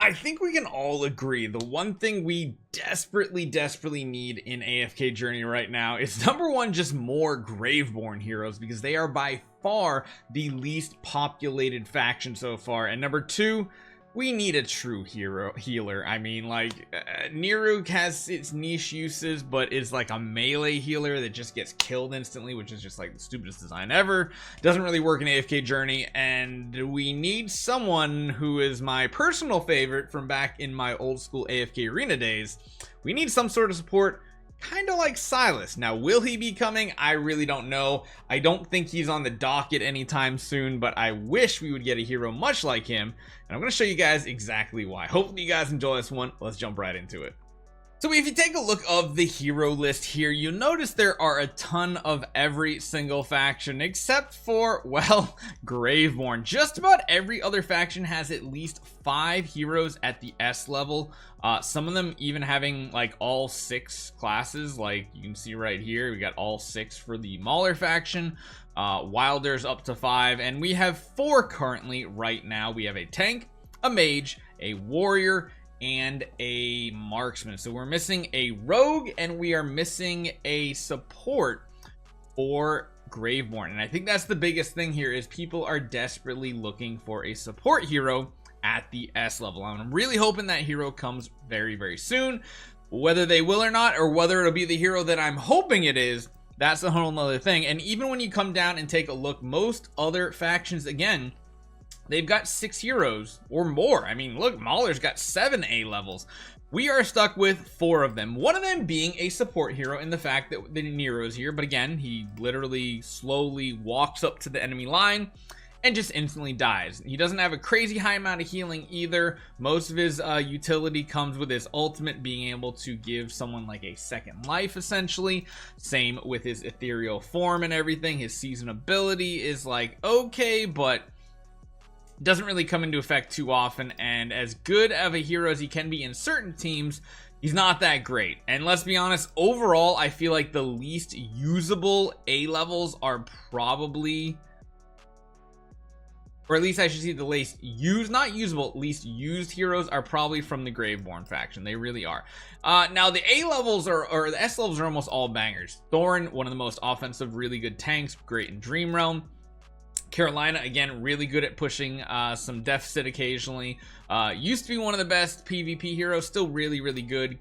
I think we can all agree the one thing we desperately need in AFK Journey right now is number one, just more Graveborn heroes, because they are by far the least populated faction so far. And number two, we need a true healer. I mean, like, Niruk has its niche uses, but is like a melee healer that just gets killed instantly, which is just like the stupidest design ever. Doesn't really work in AFK Journey, and we need someone who is my personal favorite from back in my old school AFK Arena days. We need some sort of support, kind of like Silas. Now, will he be coming? I really don't know. I don't think he's on the docket anytime soon, but I wish we would get a hero much like him, and I'm going to show you guys exactly why. Hopefully you guys enjoy this one. Let's jump right into it. So if you take a look of the hero list here, you'll notice there are a ton of every single faction except for, well, Graveborn. Just about every other faction has at least 5 heroes at the S level. Some of them even having like all 6 classes, like you can see right here. We got all 6 for the Mauler faction. Wilder's up to 5, and we have 4 currently right now. We have a tank, a mage, a warrior, and a marksman. So we're missing a rogue, and we are missing a support for Graveborn. And I think that's the biggest thing here, is people are desperately looking for a support hero at the S level. I'm really hoping that hero comes very soon. Whether they will or not, or whether it'll be the hero that I'm hoping it is, that's a whole nother thing. And even when you come down and take a look, most other factions, again, they've got 6 heroes or more. I mean, look, Mauler's got 7 A levels. We are stuck with 4 of them. One of them being a support hero in the fact that the Nero's here. But again, he literally slowly walks up to the enemy line and just instantly dies. He doesn't have a crazy high amount of healing either. Most of his utility comes with his ultimate being able to give someone like a second life, essentially. Same with his ethereal form and everything. His season ability is like okay, but doesn't really come into effect too often, and as good of a hero as he can be in certain teams, he's not that great. And let's be honest, overall I feel like the least usable A levels are probably, or at least I should see the least used, not usable, least used heroes are probably from the Graveborn faction. They really are. Now the A levels or the S levels are almost all bangers. Thorn, one of the most offensive, really good tanks, great in Dream Realm. Carolina, again, really good at pushing some deficit occasionally. Used to be one of the best PvP heroes, still really good.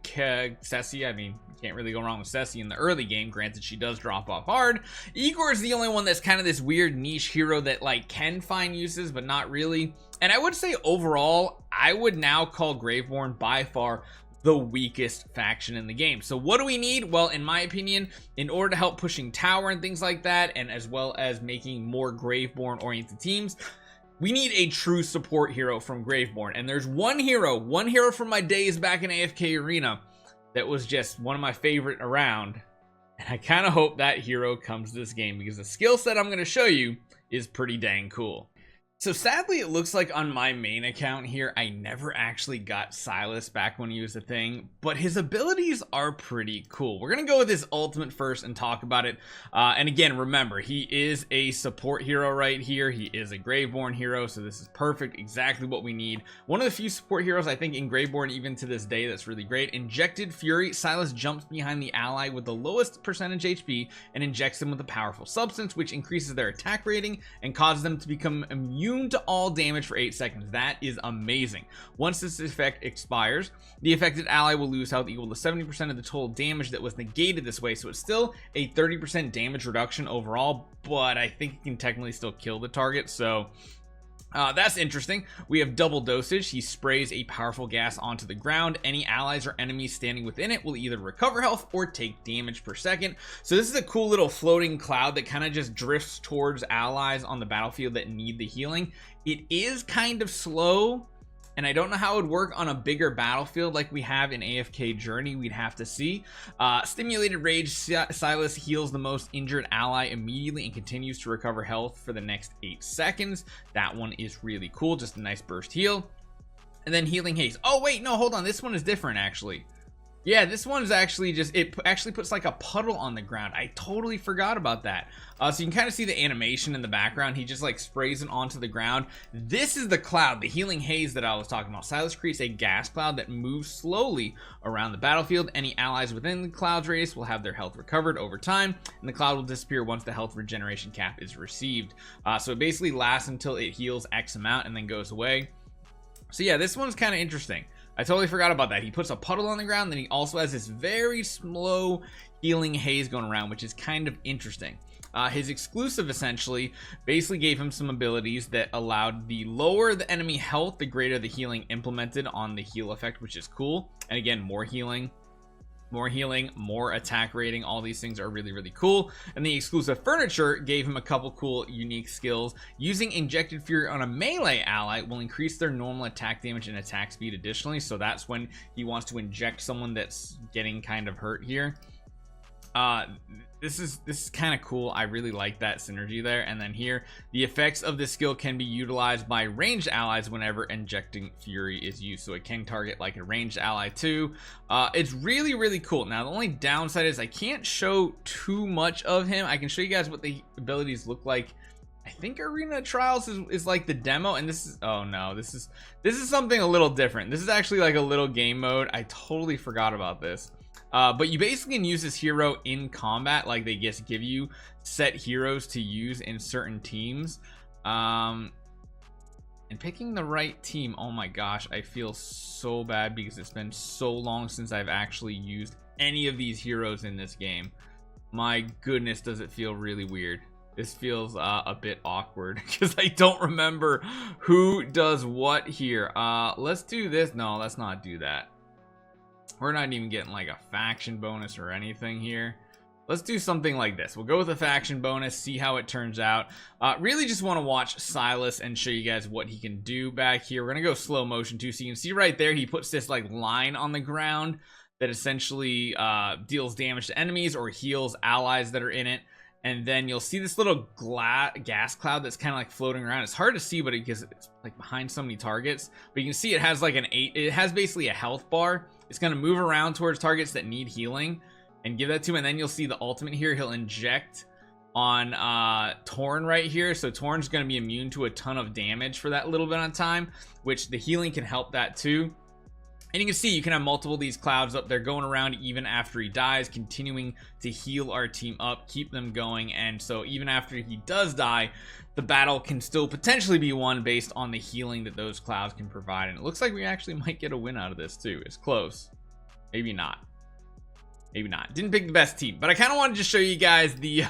Ceci, I mean, you can't really go wrong with Ceci in the early game. Granted, she does drop off hard. Igor is the only one that's kind of this weird niche hero that like can find uses, but not really. And I would say overall, I would now call Graveborn by far the weakest faction in the game. So what do we need? Well, in my opinion, in order to help pushing tower and things like that, and as well as making more Graveborn oriented teams, we need a true support hero from Graveborn. And there's one hero from my days back in AFK Arena that was just one of my favorite around, and I kind of hope that hero comes to this game, because the skill set I'm going to show you is pretty dang cool. So sadly, it looks like on my main account here, I never actually got Silas back when he was a thing, but his abilities are pretty cool. We're going to go with his ultimate first and talk about it. And again, remember, he is a support hero right here. He is a Graveborn hero, so this is perfect, exactly what we need. One of the few support heroes, I think, in Graveborn, even to this day, that's really great. Injected Fury. Silas jumps behind the ally with the lowest percentage HP and injects them with a powerful substance, which increases their attack rating and causes them to become immune to all damage for 8 seconds. That is amazing. Once this effect expires, the affected ally will lose health equal to 70% of the total damage that was negated this way. So it's still a 30% damage reduction overall, but I think it can technically still kill the target. So that's interesting. We have double dosage. He sprays a powerful gas onto the ground. Any allies or enemies standing within it will either recover health or take damage per second. So this is a cool little floating cloud that kind of just drifts towards allies on the battlefield that need the healing. It is kind of slow, and I don't know how it would work on a bigger battlefield like we have in AFK Journey. We'd have to see. Stimulated Rage. Silas heals the most injured ally immediately and continues to recover health for the next 8 seconds. That one is really cool. Just a nice burst heal. And then Healing Haste. Oh, wait, no, hold on. This one is different, actually. Yeah, this one's actually just, it actually puts like a puddle on the ground. I totally forgot about that. So you can kind of see the animation in the background. He just like sprays it onto the ground. This is the cloud, the healing haze that I was talking about. Silas creates a gas cloud that moves slowly around the battlefield. Any allies within the cloud's radius will have their health recovered over time, and the cloud will disappear once the health regeneration cap is received. So it basically lasts until it heals X amount and then goes away. So yeah, this one's kind of interesting. I totally forgot about that. He puts a puddle on the ground, then he also has this very slow healing haze going around, which is kind of interesting. His exclusive essentially basically gave him some abilities that allowed the lower the enemy health, the greater the healing implemented on the heal effect, which is cool. And again, more healing, more attack rating. All these things are really, really cool. And the exclusive furniture gave him a couple cool unique skills. Using injected fury on a melee ally will increase their normal attack damage and attack speed additionally. So that's when he wants to inject someone that's getting kind of hurt here. This is kind of cool. I really like that synergy there. And then here, the effects of this skill can be utilized by ranged allies whenever injecting fury is used. So it can target like a ranged ally too. It's really, really cool. Now the only downside is I can't show too much of him. I can show you guys what the abilities look like. I think Arena Trials is like the demo, and this is, oh no, this is something a little different. This is actually like a little game mode. I totally forgot about this. But you basically can use this hero in combat. Like they just give you set heroes to use in certain teams. And picking the right team, oh my gosh, I feel so bad because it's been so long since I've actually used any of these heroes in this game. My goodness, does it feel really weird. This feels a bit awkward because I don't remember who does what here. Let's do this. No, let's not do that. We're not even getting like a faction bonus or anything here. Let's do something like this. We'll go with a faction bonus, see how it turns out. Really just want to watch Silas and show you guys what he can do back here. We're gonna go slow motion too, so you can see right there he puts this like line on the ground that essentially deals damage to enemies or heals allies that are in it. And then you'll see this little gas cloud that's kind of like floating around. It's hard to see, but because it's like behind so many targets. But you can see it has like it has basically a health bar. It's going to move around towards targets that need healing and give that to him. And then you'll see the ultimate here. He'll inject on Torn right here. So Torn's going to be immune to a ton of damage for that little bit of time, which the healing can help that too. And you can see you can have multiple of these clouds up there going around even after he dies, continuing to heal our team up, keep them going. And so even after he does die, the battle can still potentially be won based on the healing that those clouds can provide. And it looks like we actually might get a win out of this too. It's close. Maybe not. Maybe not. Didn't pick the best team, but I kind of wanted to show you guys the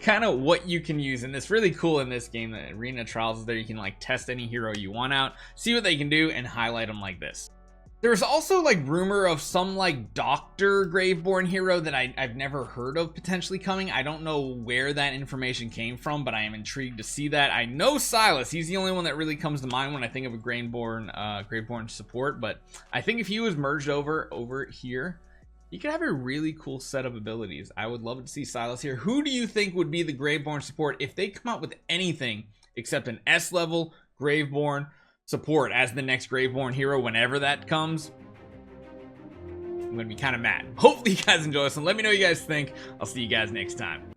kind of what you can use. And it's really cool in this game. The Arena Trials is there. You can like test any hero you want out, see what they can do, and highlight them like this. There's also like rumor of some like Dr. Graveborn hero that I've never heard of potentially coming. I don't know where that information came from, but I am intrigued to see that. I know Silas, he's the only one that really comes to mind when I think of a Graveborn support, but I think if he was merged over here, he could have a really cool set of abilities. I would love to see Silas here. Who do you think would be the Graveborn support if they come out with anything except an S level Graveborn support as the next Graveborn hero whenever that comes? I'm gonna be kind of mad. Hopefully you guys enjoy this, and let me know what you guys think. I'll see you guys next time.